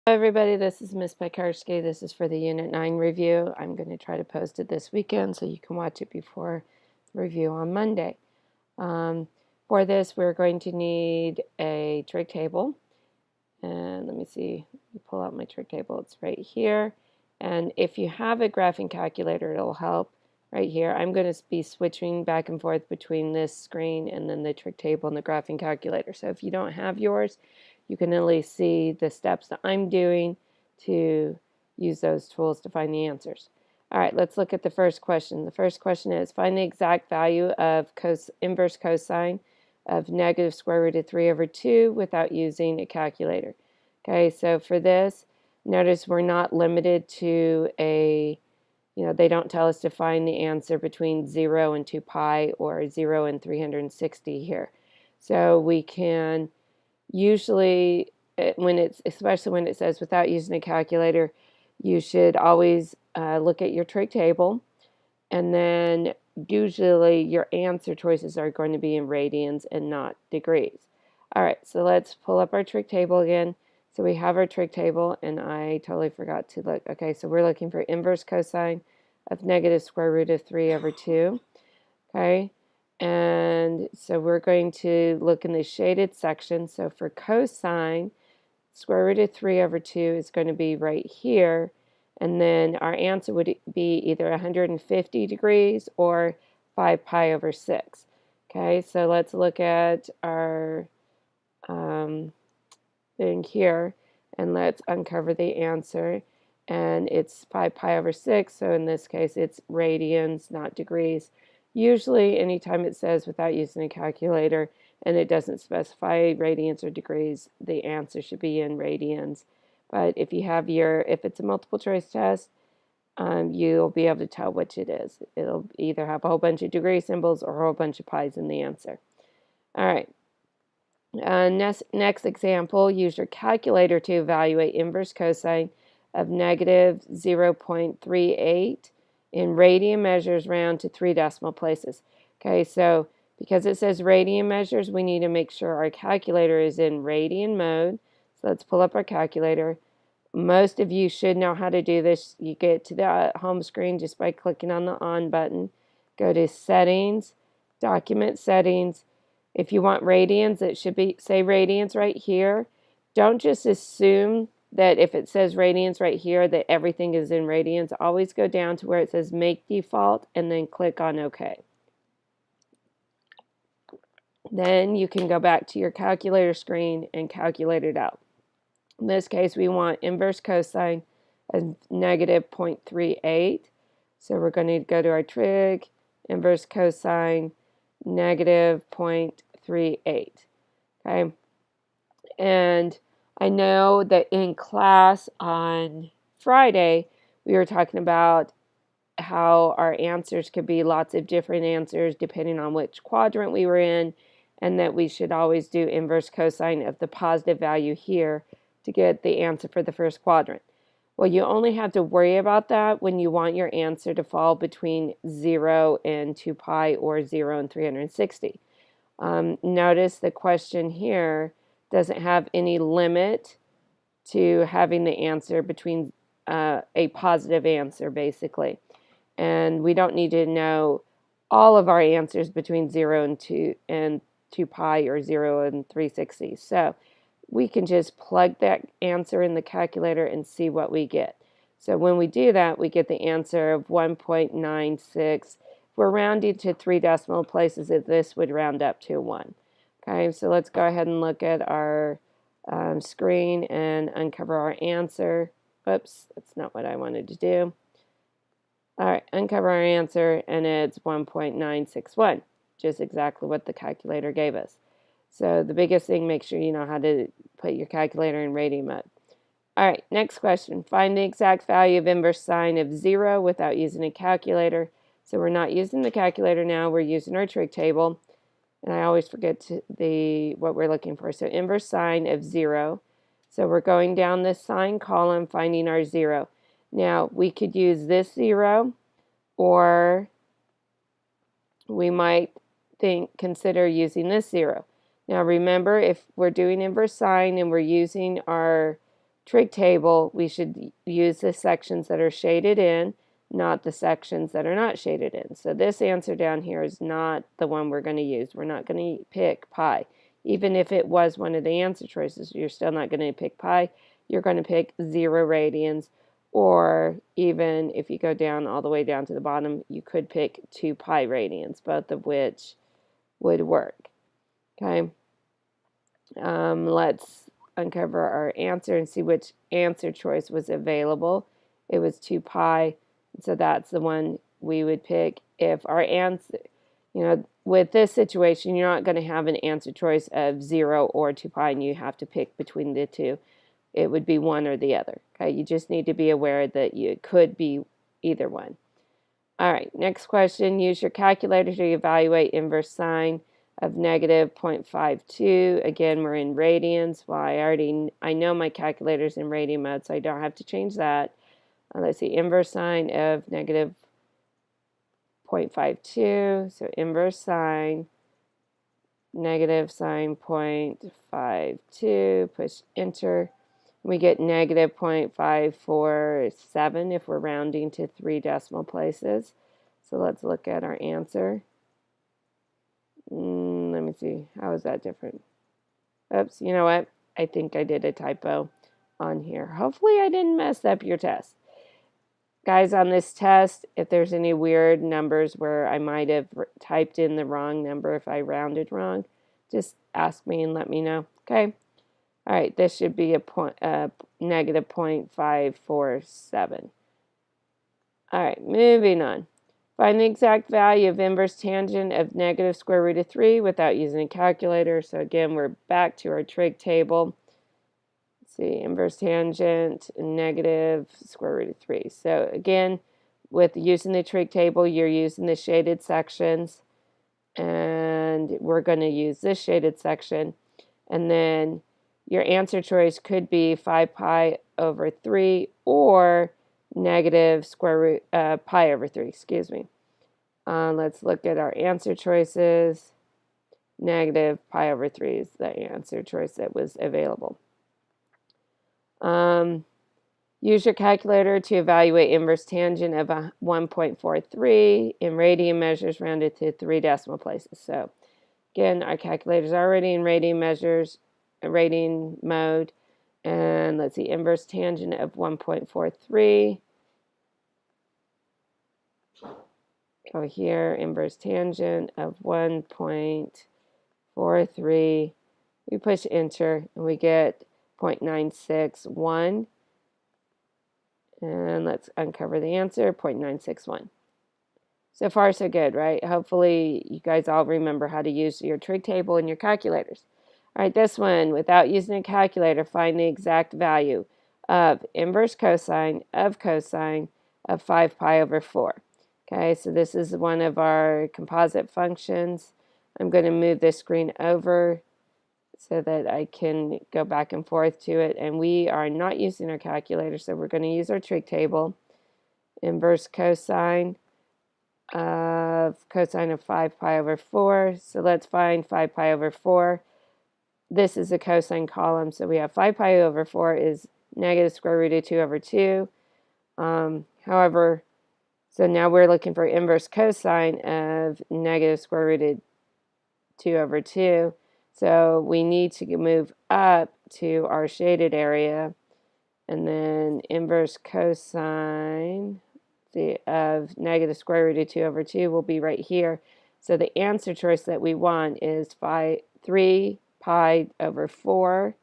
Hi everybody, this is Miss Pekarski. This is for the Unit 9 review. I'm going to try to post it this weekend so you can watch it before the review on Monday. For this, we're going to need a trig table. And let me see, let me pull out my trig table. It's right here. And if you have a graphing calculator, it'll help right here. I'm going to be switching back and forth between this screen and then the trig table and the graphing calculator. So if you don't have yours, you can at least see the steps that I'm doing to use those tools to find the answers. All right, let's look at the first question. The first question is, find the exact value of inverse cosine of negative square root of 3 over 2 without using a calculator. Okay, so for this, notice we're not limited to they don't tell us to find the answer between 0 and 2 pi or 0 and 360 here. So we can usually, especially when it says without using a calculator, you should always look at your trig table, and then usually your answer choices are going to be in radians and not degrees. All right, so let's pull up our trig table again. So we have our trig table, and I totally forgot to look. Okay, so we're looking for inverse cosine of negative square root of 3 over 2. Okay, and so we're going to look in the shaded section. So for cosine, square root of 3 over 2 is going to be right here. And then our answer would be either 150 degrees or 5 pi over 6. Okay, so let's look at our thing here, and let's uncover the answer. And it's 5 pi over 6, so in this case it's radians, not degrees. Usually anytime it says without using a calculator and it doesn't specify radians or degrees, the answer should be in radians. But if it's a multiple choice test, you'll be able to tell which it is. It'll either have a whole bunch of degree symbols or a whole bunch of pi's in the answer. All right. Next example, use your calculator to evaluate inverse cosine of negative 0.38 in radian measures round to 3 decimal places. Okay, so because it says radian measures, we need to make sure our calculator is in radian mode. So let's pull up our calculator. Most of you should know how to do this. You get to the home screen just by clicking on the on button. Go to settings, document settings. If you want radians, it should say radians right here. Don't just assume that if it says radians right here that everything is in radians. Always go down to where it says make default and then click on OK. Then you can go back to your calculator screen and calculate it out. In this case, we want inverse cosine of negative 0.38. So we're going to go to our trig, inverse cosine, negative 0.38. Okay, and I know that in class on Friday, we were talking about how our answers could be lots of different answers depending on which quadrant we were in, and that we should always do inverse cosine of the positive value here to get the answer for the first quadrant. Well, you only have to worry about that when you want your answer to fall between 0 and 2 pi or 0 and 360. Notice the question here doesn't have any limit to having the answer between a positive answer, basically. And we don't need to know all of our answers between 0 and 2 pi or 0 and 360. So we can just plug that answer in the calculator and see what we get. So when we do that, we get the answer of 1.96. We're rounding to 3 decimal places, this would round up to 1. Okay, so let's go ahead and look at our screen and uncover our answer. Oops, that's not what I wanted to do. All right, uncover our answer, and it's 1.961, just exactly what the calculator gave us. So the biggest thing, make sure you know how to put your calculator in radian mode. All right, next question. Find the exact value of inverse sine of 0 without using a calculator. So we're not using the calculator now, we're using our trig table. And I always forget what we're looking for. So inverse sine of 0. So we're going down this sine column, finding our 0. Now, we could use this 0, or we might consider using this 0. Now remember, if we're doing inverse sine and we're using our trig table, we should use the sections that are shaded in, not the sections that are not shaded in. So this answer down here is not the one we're going to use. We're not going to pick pi. Even if it was one of the answer choices, you're still not going to pick pi. You're going to pick 0 radians, or even if you go down all the way down to the bottom, you could pick 2 pi radians, both of which would work. Okay, let's uncover our answer and see which answer choice was available. It was 2 pi, so that's the one we would pick. If our answer, with this situation, you're not going to have an answer choice of 0 or 2 pi, and you have to pick between the two. It would be one or the other. Okay, you just need to be aware that it could be either one. All right, next question. Use your calculator to evaluate inverse sine of negative 0.52. Again, we're in radians. Well, I know my calculator's in radian mode, so I don't have to change that. Let's see, inverse sine of negative 0.52. So inverse sine, negative sine 0.52. Push enter. We get negative 0.547 if we're rounding to 3 decimal places. So let's look at our answer. Let me see. How is that different? Oops, you know what? I think I did a typo on here. Hopefully I didn't mess up your test. Guys, on this test, if there's any weird numbers where I might have typed in the wrong number, if I rounded wrong, just ask me and let me know. Okay? All right, this should be a negative 0.547. All right, moving on. Find the exact value of inverse tangent of negative square root of 3 without using a calculator. So again, we're back to our trig table. Let's see, inverse tangent, negative square root of 3. So again, with using the trig table, you're using the shaded sections. And we're going to use this shaded section. And then your answer choice could be 5 pi over 3 or negative square root pi over 3, excuse me. Let's look at our answer choices. Negative pi over 3 is the answer choice that was available. Use your calculator to evaluate inverse tangent of 1.43 in radian measures rounded to 3 decimal places. So again, our calculator's already in radian measures, radian mode. And let's see, inverse tangent of 1.43. Go here, inverse tangent of 1.43. We push enter and we get 0.961. And let's uncover the answer, 0.961. So far, so good, right? Hopefully, you guys all remember how to use your trig table and your calculators. All right, this one, without using a calculator, find the exact value of inverse cosine of 5 pi over 4. Okay, so this is one of our composite functions. I'm going to move this screen over so that I can go back and forth to it. And we are not using our calculator, so we're going to use our trig table. Inverse cosine of 5 pi over 4. So let's find 5 pi over 4. This is a cosine column, so we have 5 pi over 4 is negative square root of 2 over 2. However, so now we're looking for inverse cosine of negative square root of 2 over 2. So we need to move up to our shaded area, and then inverse cosine of negative square root of 2 over 2 will be right here. So the answer choice that we want is 3 pi over 4.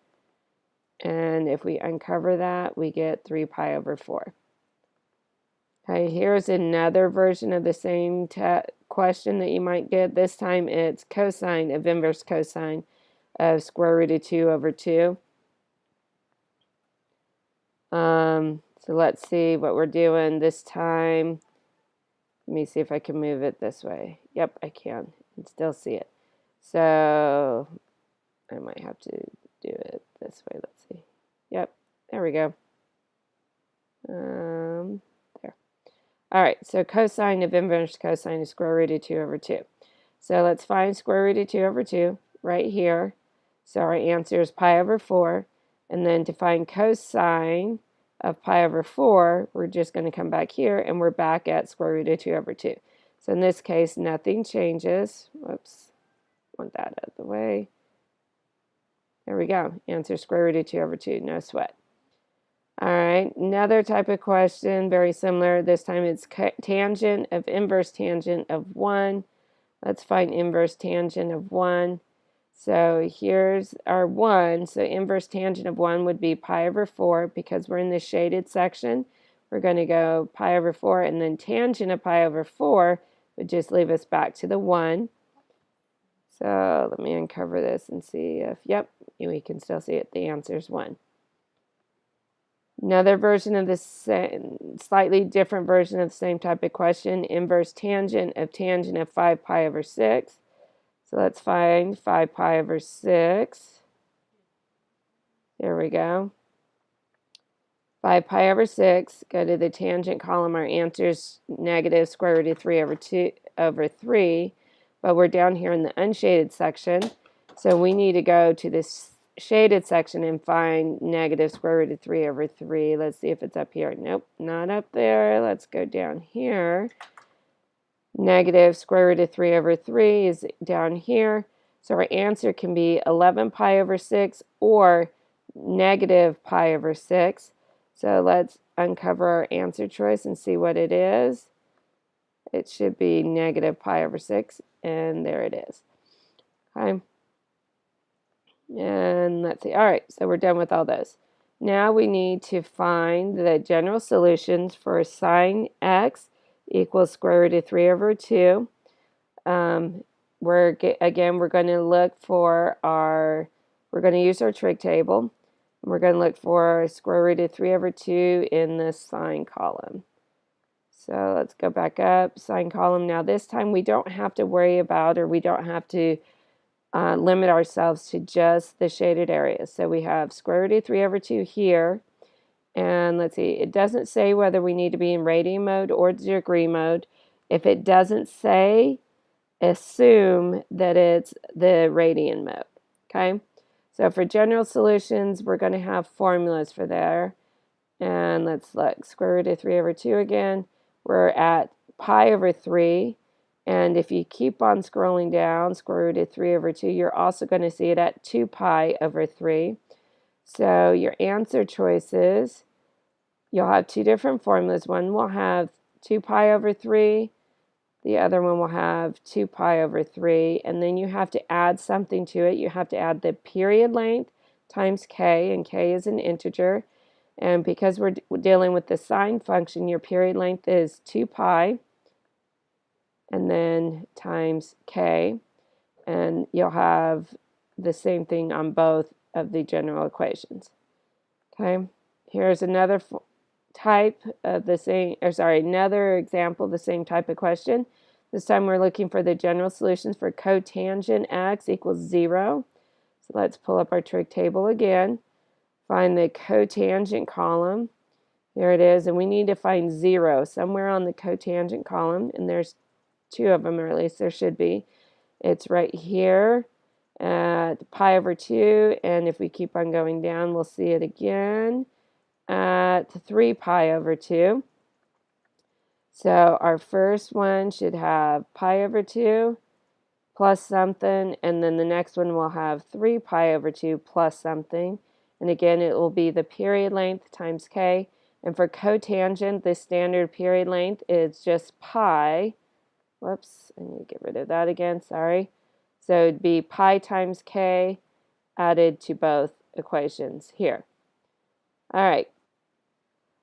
And if we uncover that, we get 3 pi over 4. Okay, here's another version of the same question that you might get. This time it's cosine of inverse cosine of square root of 2 over 2. So let's see what we're doing this time. Let me see if I can move it this way. Yep, I can and still see it. So I might have to do it this way. Let's see. Yep, there we go. There. All right, so cosine of inverse cosine is square root of 2 over 2. So let's find square root of 2 over 2 right here. So our answer is pi over 4. And then to find cosine of pi over 4, we're just going to come back here, and we're back at square root of 2 over 2. So in this case, nothing changes. Whoops, want that out of the way. There we go. Answer square root of 2 over 2. No sweat. All right, another type of question, very similar. This time it's tangent of inverse tangent of 1. Let's find inverse tangent of 1. So here's our 1. So inverse tangent of 1 would be pi over 4. Because we're in the shaded section, we're going to go pi over 4. And then tangent of pi over 4 would just leave us back to the 1. So let me uncover this and see if, yep, we can still see it. The answer is 1. Another version of the same, slightly different version of the same type of question, inverse tangent of 5 pi over 6. So let's find 5 pi over 6. There we go. 5 pi over 6, go to the tangent column. Our answer is negative square root of 3 over 2 over 3. But we're down here in the unshaded section. So we need to go to this shaded section and find negative square root of 3 over 3. Let's see if it's up here. Nope, not up there. Let's go down here. Negative square root of 3 over 3 is down here. So our answer can be 11 pi over 6 or negative pi over 6. So let's uncover our answer choice and see what it is. It should be negative pi over 6, and there it is. Okay. And let's see. All right, so we're done with all those. Now we need to find the general solutions for sine x equals square root of 3 over 2. We're going to look for we're going to use our trig table. We're going to look for square root of 3 over 2 in the sine column. So let's go back up, sine column. Now this time we don't have to worry about, or we don't have to limit ourselves to just the shaded areas. So we have square root of 3 over 2 here. And let's see, it doesn't say whether we need to be in radian mode or degree mode. If it doesn't say, assume that it's the radian mode. Okay? So for general solutions, we're going to have formulas for there. And let's look, square root of 3 over 2 again. We're at pi over 3. And if you keep on scrolling down, square root of 3 over 2, you're also going to see it at 2 pi over 3. So your answer choices, you'll have two different formulas. One will have 2 pi over 3. The other one will have 2 pi over 3. And then you have to add something to it. You have to add the period length times k, and k is an integer. And because we're dealing with the sine function, your period length is 2 pi, and then times k. And you'll have the same thing on both of the general equations. Okay, here's another type of the same, another example of the same type of question. This time we're looking for the general solutions for cotangent x equals 0. So let's pull up our trig table again. Find the cotangent column. Here it is, and we need to find 0 somewhere on the cotangent column, and there's 2 of them, or at least there should be. It's right here at pi over 2, and if we keep on going down, we'll see it again at 3 pi over 2. So our first one should have pi over 2 plus something, and then the next one will have 3 pi over 2 plus something. And again, it will be the period length times k. And for cotangent, the standard period length is just pi. Whoops, I need to get rid of that again, sorry. So it'd be pi times k added to both equations here. All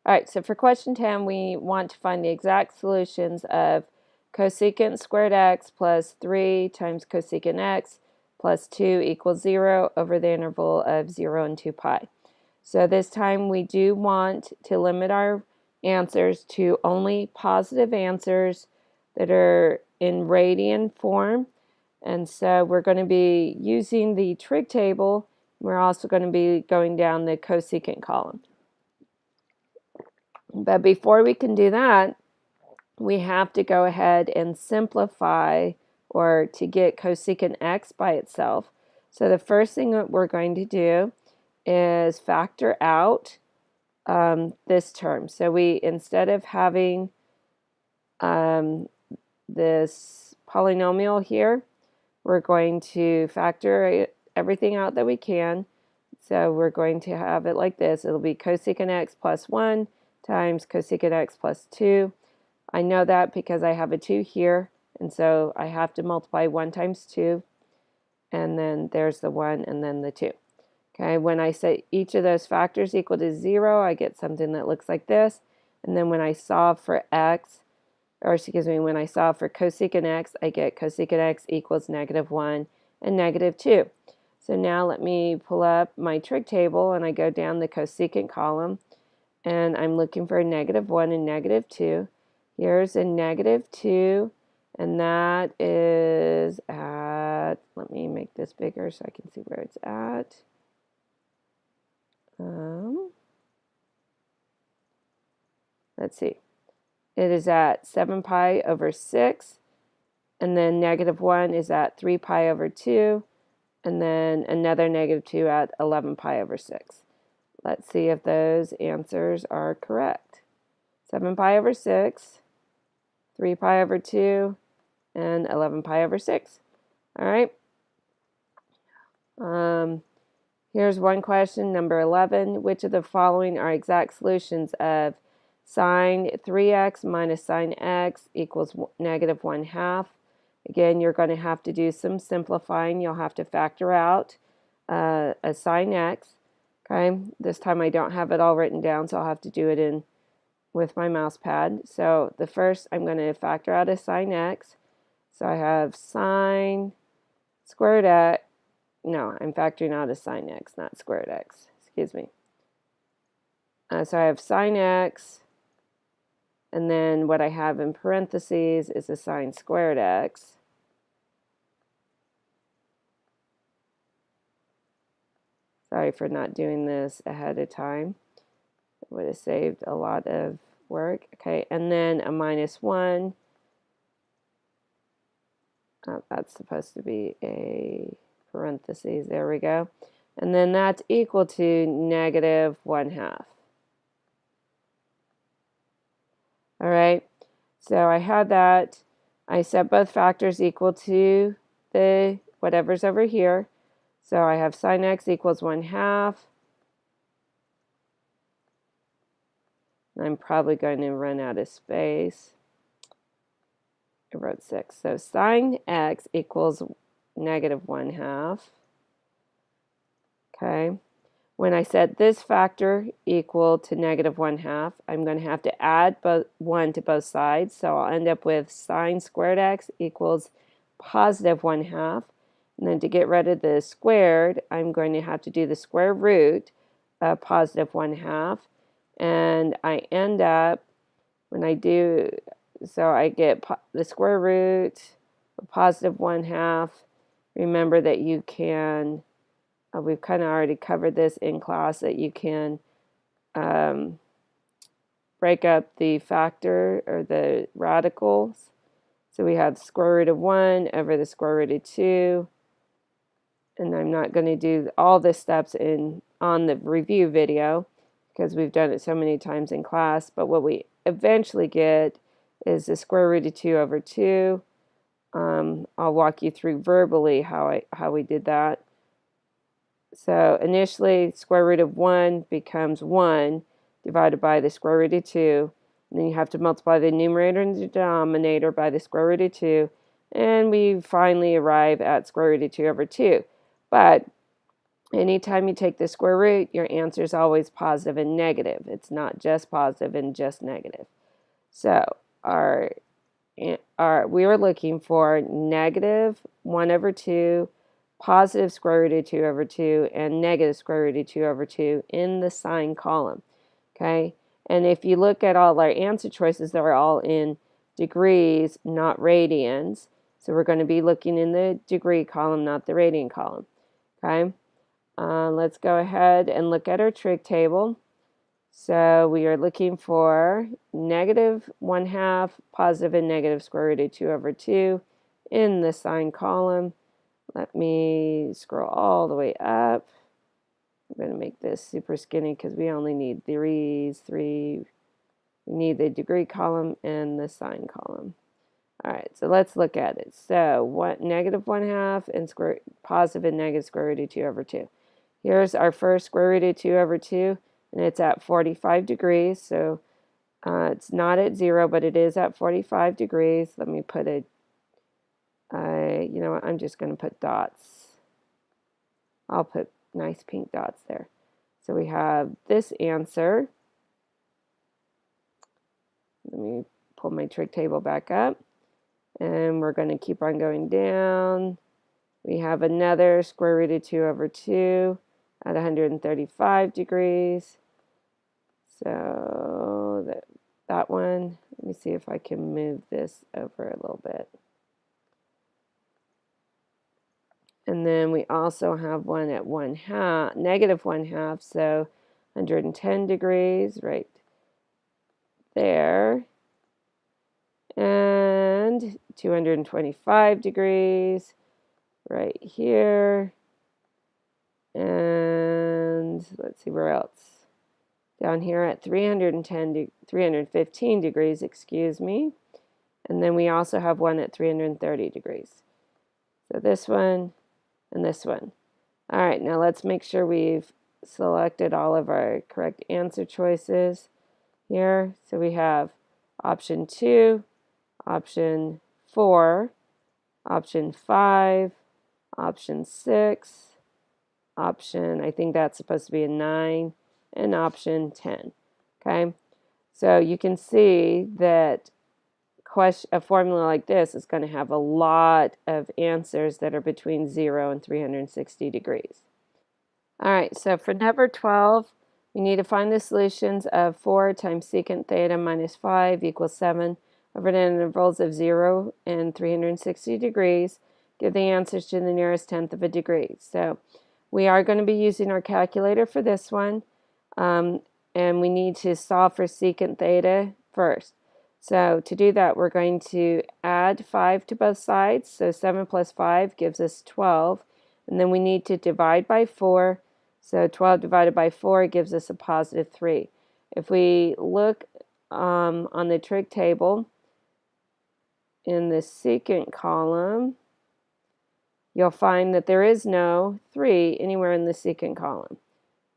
right, so for question 10, we want to find the exact solutions of cosecant squared x plus 3 times cosecant x plus 2 equals 0 over the interval of 0 and 2 pi. So this time we do want to limit our answers to only positive answers that are in radian form. And so we're going to be using the trig table. We're also going to be going down the cosecant column. But before we can do that, we have to go ahead and simplify, or to get cosecant x by itself. So the first thing that we're going to do is factor out this term. So we, instead of having this polynomial here, we're going to factor everything out that we can. So we're going to have it like this. It'll be cosecant x plus 1 times cosecant x plus 2. I know that because I have a 2 here, and so I have to multiply 1 times 2, and then there's the 1 and then the 2. Okay, when I set each of those factors equal to 0, I get something that looks like this. And then when I solve for x, or excuse me, when I solve for cosecant x, I get cosecant x equals -1 and -2. So now let me pull up my trig table, and I go down the cosecant column, and I'm looking for a -1 and -2. Here's a -2, and that is at, let me make this bigger so I can see where it's at. Let's see. It is at 7 pi over 6, and then -1 is at 3 pi over 2, and then another -2 at 11 pi over 6. Let's see if those answers are correct. 7 pi over 6, 3 pi over 2, and 11 pi over 6. All right. Here's one question, number 11. Which of the following are exact solutions of sine 3x minus sine x equals -1/2? Again, you're going to have to do some simplifying. You'll have to factor out a sine x. Okay, this time I don't have it all written down, so I'll have to do it in with my mouse pad. So the first, I'm going to factor out a sine x. So I have sine squared x. No, I'm factoring out a sine x, not squared x. Excuse me. So I have sine x, and then what I have in parentheses is a sine squared x. Sorry for not doing this ahead of time. It would have saved a lot of work. Okay, and then a -1. Oh, that's supposed to be a parentheses. There we go. And then that's equal to -1/2. All right, so I had that. I set both factors equal to the whatever's over here. So I have sine x equals 1/2. I'm probably going to run out of space. I wrote 6. So sine x equals -1/2. Okay. When I set this factor equal to -1/2, I'm going to have to add 1 to both sides. So I'll end up with sine squared x equals +1/2. And then to get rid of the squared, I'm going to have to do the square root of +1/2. And I end up, when I do, so I get the square root of +1/2. Remember that you can, we've kind of already covered this in class, that you can break up the factor or the radicals. So we have square root of 1 over the square root of 2. And I'm not going to do all the steps on the review video because we've done it so many times in class. But what we eventually get is the square root of 2 over 2. I'll walk you through verbally how we did that. So initially, square root of 1 becomes 1 divided by the square root of 2. And then you have to multiply the numerator and the denominator by the square root of 2. And we finally arrive at square root of 2 over 2. But anytime you take the square root, your answer is always positive and negative. It's not just positive and just negative. So we are looking for -1 over 2, positive square root of 2 over 2, and negative square root of 2 over 2 in the sign column. Okay, and if you look at all our answer choices, they're all in degrees, not radians. So we're going to be looking in the degree column, not the radian column. Okay, let's go ahead and look at our trig table. So we are looking for -1/2, positive and negative square root of 2 over 2 in the sign column. Let me scroll all the way up. I'm going to make this super skinny because we only need three. We need the degree column and the sign column. All right, so let's look at it. So what, negative 1/2 and positive and negative square root of 2 over 2. Here's our first square root of 2 over 2, and it's at 45 degrees. So it's not at 0, but it is at 45 degrees. Let me put you know what, I'm just going to put dots. I'll put nice pink dots there. So we have this answer. Let me pull my trig table back up. And we're going to keep on going down. We have another square root of 2 over 2 at 135 degrees. So that one, let me see if I can move this over a little bit. And then we also have one at negative 1/2, so 110 degrees right there. And 225 degrees right here. And let's see where else. Down here at 315 degrees, excuse me. And then we also have one at 330 degrees. So this one and this one. All right, now let's make sure we've selected all of our correct answer choices here. So we have option 2, option 4, option 5, option 6, option, I think that's supposed to be a 9, and option 10. Okay, so you can see that a formula like this is going to have a lot of answers that are between 0 and 360 degrees. All right, so for number 12, we need to find the solutions of 4 times secant theta minus 5 equals 7 over the intervals of 0 and 360 degrees. Give the answers to the nearest tenth of a degree. So we are going to be using our calculator for this one, and we need to solve for secant theta first. So to do that, we're going to add 5 to both sides. So 7 plus 5 gives us 12. And then we need to divide by 4. So 12 divided by 4 gives us a positive 3. If we look on the trig table in the secant column, you'll find that there is no 3 anywhere in the secant column.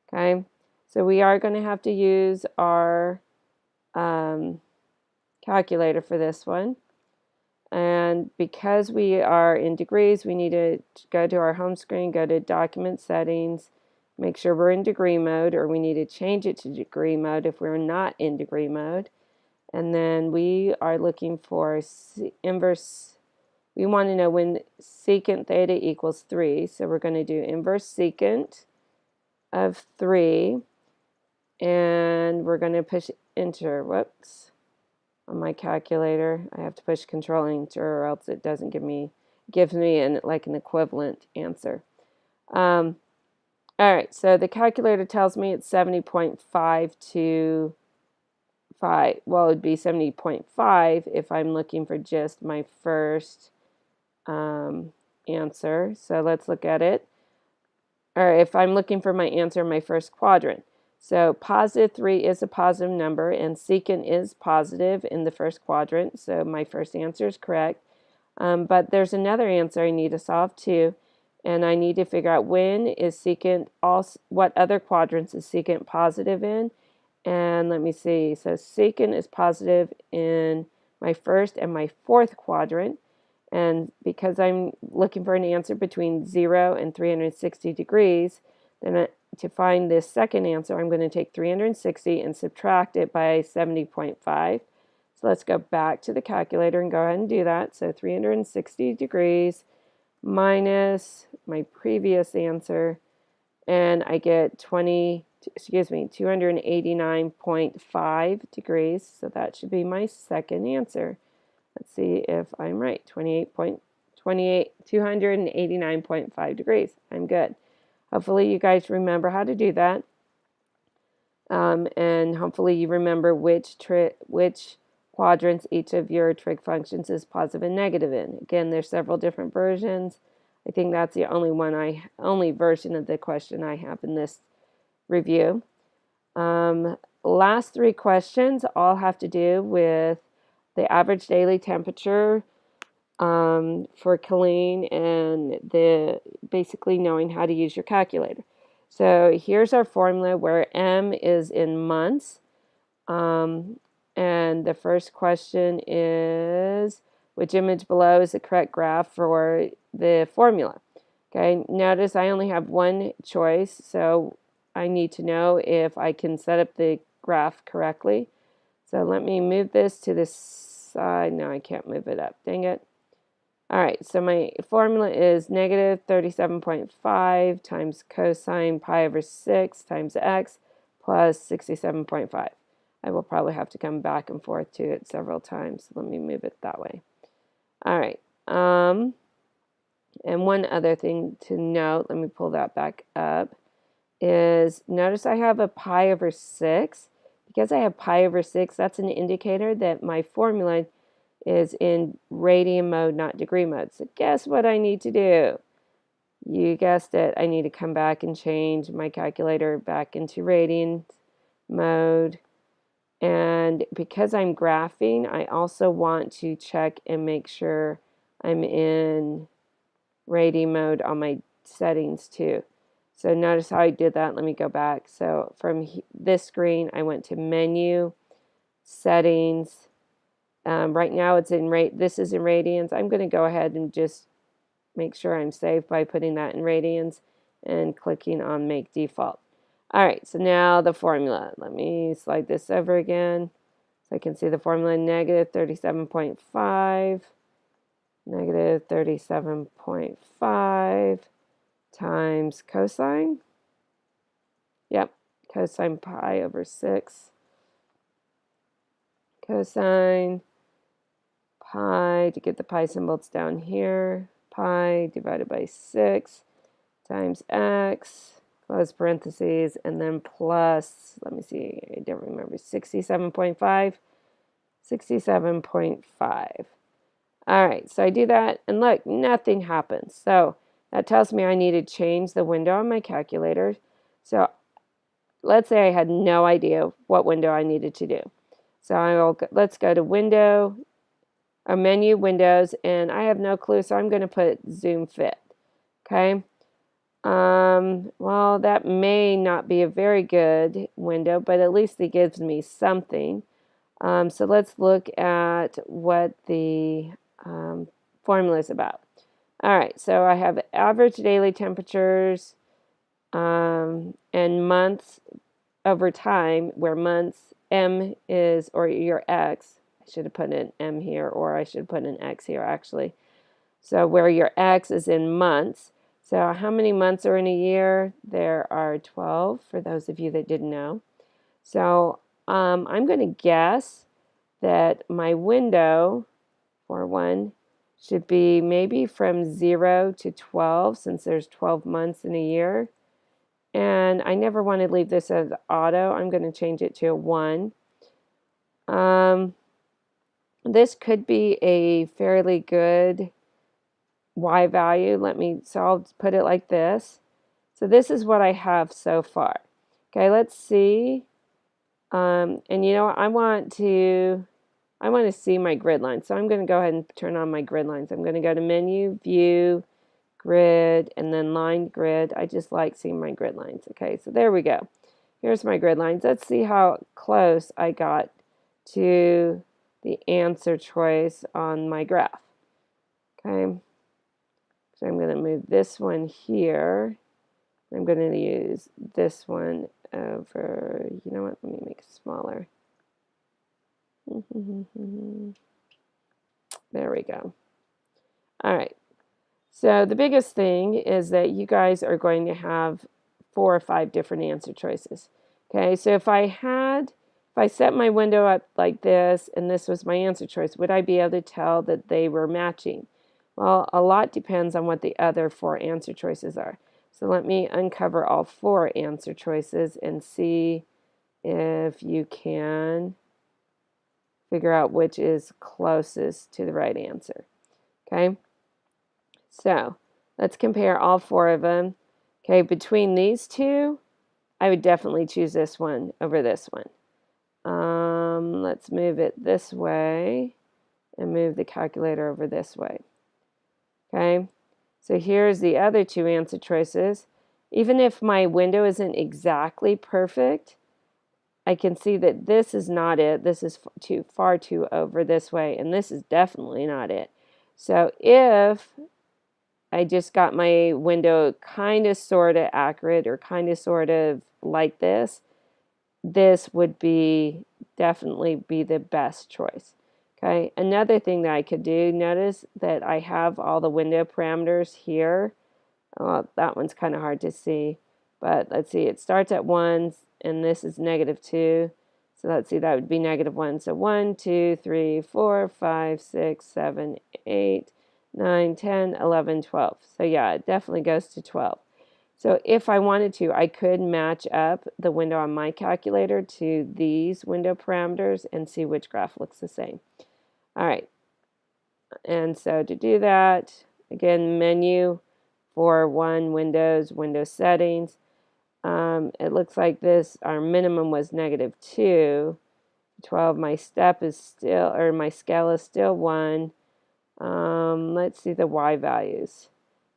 Okay, so we are going to have to use our calculator for this one. And because we are in degrees, we need to go to our home screen, go to document settings, make sure we're in degree mode, or we need to change it to degree mode if we're not in degree mode. And then we are looking for inverse. We want to know when secant theta equals 3. So we're going to do inverse secant of 3. And we're going to push enter. Whoops. On my calculator, I have to push Control Enter, or else it doesn't give me an equivalent answer. All right, so the calculator tells me it's 70.525. Well, it would be 70.5 if I'm looking for just my first answer. So let's look at it. Or if I'm looking for my answer in my first quadrant. So positive 3 is a positive number, and secant is positive in the first quadrant, so my first answer is correct. But there's another answer I need to solve too, and I need to figure out when is secant also, what other quadrants is secant positive in. And let me see, so secant is positive in my first and my fourth quadrant, and because I'm looking for an answer between 0 and 360 degrees, then to find this second answer, I'm going to take 360 and subtract it by 70.5. So let's go back to the calculator and go ahead and do that. So 360 degrees minus my previous answer, and I get 289.5 degrees. So that should be my second answer. Let's see if I'm right. 289.5 degrees. I'm good. Hopefully you guys remember how to do that. And hopefully you remember which quadrants each of your trig functions is positive and negative in. Again, there's several different versions. I think that's the only version of the question I have in this review. Last three questions all have to do with the average daily temperature for Killeen and basically knowing how to use your calculator. So here's our formula where M is in months. And the first question is, which image below is the correct graph for the formula? Okay, notice I only have one choice, so I need to know if I can set up the graph correctly. So let me move this to the side. No, I can't move it up. Dang it. All right, so my formula is negative 37.5 times cosine pi over 6 times x plus 67.5. I will probably have to come back and forth to it several times. Let me move it that way. All right. And one other thing to note, let me pull that back up, is notice I have a pi over 6. Because I have pi over 6, that's an indicator that my formula is in radian mode, not degree mode. So guess what I need to do? You guessed it. I need to come back and change my calculator back into radian mode. And because I'm graphing, I also want to check and make sure I'm in radian mode on my settings too. So notice how I did that. Let me go back. So from this screen, I went to menu, settings. Right now it's in this is in radians. I'm going to go ahead and just make sure I'm safe by putting that in radians and clicking on make default. All right, so now the formula. Let me slide this over again so I can see the formula. Negative 37.5, negative 37.5 times cosine. Yep, cosine pi over 6. Cosine pi, to get the pi symbols down here, pi divided by 6 times x, close parentheses, and then plus, let me see, I don't remember, 67.5, 67.5. All right, so I do that, and look, nothing happens. So that tells me I need to change the window on my calculator. So let's say I had no idea what window I needed to do. So let's go to window, or menu, windows, and I have no clue, so I'm going to put zoom fit. Okay. Well, that may not be a very good window, but at least it gives me something. So let's look at what the formula is about. All right, so I have average daily temperatures and months over time, where months, M is, or your X, I should have put an M here, or I should put an X here actually. So where your X is in months. So how many months are in a year? There are 12, for those of you that didn't know. So I'm going to guess that my window, for one, should be maybe from 0 to 12, since there's 12 months in a year. And I never want to leave this as auto. I'm going to change it to a 1. This could be a fairly good Y value. So I'll put it like this. So this is what I have so far. Okay, let's see. And you know what? I want to see my grid lines. So I'm going to go ahead and turn on my grid lines. I'm going to go to menu, view, grid, and then line grid. I just like seeing my grid lines. Okay, so there we go. Here's my grid lines. Let's see how close I got to the answer choice on my graph. Okay, so I'm going to move this one here. I'm going to use this one over, you know what, let me make it smaller. There we go. All right. So the biggest thing is that you guys are going to have 4 or 5 different answer choices. Okay, so if I set my window up like this and this was my answer choice, would I be able to tell that they were matching? Well, a lot depends on what the other 4 answer choices are. So let me uncover all 4 answer choices and see if you can figure out which is closest to the right answer. Okay, so let's compare all 4 of them. Okay, between these two, I would definitely choose this one over this one. Let's move it this way and move the calculator over this way. Okay, so here's the other two answer choices. Even if my window isn't exactly perfect, I can see that this is not it. This is far too over this way, and this is definitely not it. So if I just got my window kind of sort of accurate or kind of sort of like this would be definitely be the best choice. Okay, another thing that I could do, notice that I have all the window parameters here. Well, that one's kind of hard to see, but let's see, it starts at 1 and this is -2. So let's see, that would be -1. So 1, 2, 3, 4, 5, 6, 7, 8, 9, 10, 11, 12. So yeah, it definitely goes to 12. So if I wanted to, I could match up the window on my calculator to these window parameters and see which graph looks the same. All right, and so to do that, again, menu for Windows settings. It looks like this, our minimum was -2. 12, my step is still, or my scale is still 1. Let's see the Y values.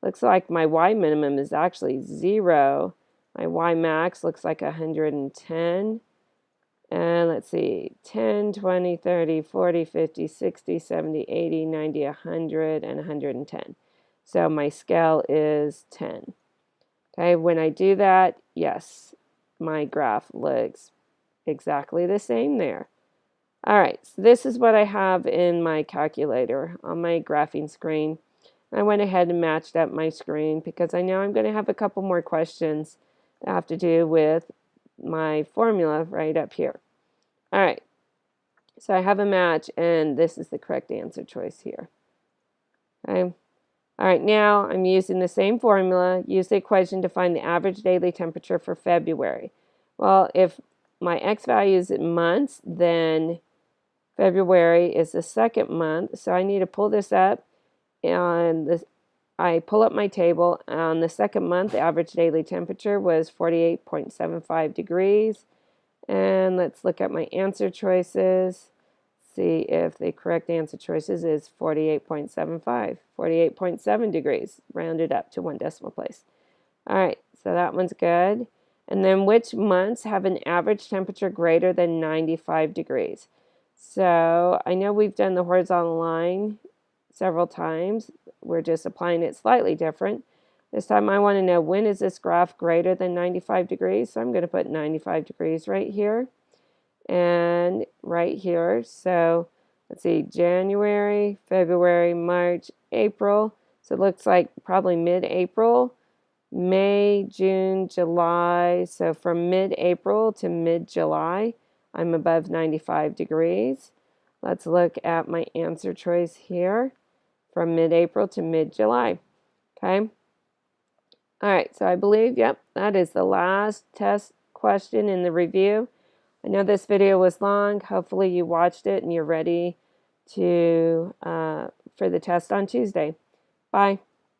Looks like my Y minimum is actually 0. My Y max looks like 110. And let's see, 10, 20, 30, 40, 50, 60, 70, 80, 90, 100, and 110. So my scale is 10. Okay, when I do that, yes, my graph looks exactly the same there. All right, so this is what I have in my calculator on my graphing screen. I went ahead and matched up my screen because I know I'm going to have a couple more questions that have to do with my formula right up here. All right, so I have a match, and this is the correct answer choice here. Okay. All right, now I'm using the same formula. Use the equation to find the average daily temperature for February. Well, if my x value is in months, then February is the second month. So I need to pull this up, and I pull up my table. On the second month, the average daily temperature was 48.75 degrees. And let's look at my answer choices. See if the correct answer choices is 48.75, 48.7 degrees, rounded up to 1 decimal place. All right, so that one's good. And then which months have an average temperature greater than 95 degrees? So I know we've done the horizontal line several times. We're just applying it slightly different. This time I want to know, when is this graph greater than 95 degrees? So I'm going to put 95 degrees right here and right here. So let's see, January, February, March, April. So it looks like probably mid-April, May, June, July. So from mid-April to mid-July, I'm above 95 degrees. Let's look at my answer choice here from mid-April to mid-July. Okay. All right, so I believe, yep, that is the last test question in the review. I know this video was long. Hopefully you watched it and you're ready to for the test on Tuesday. Bye.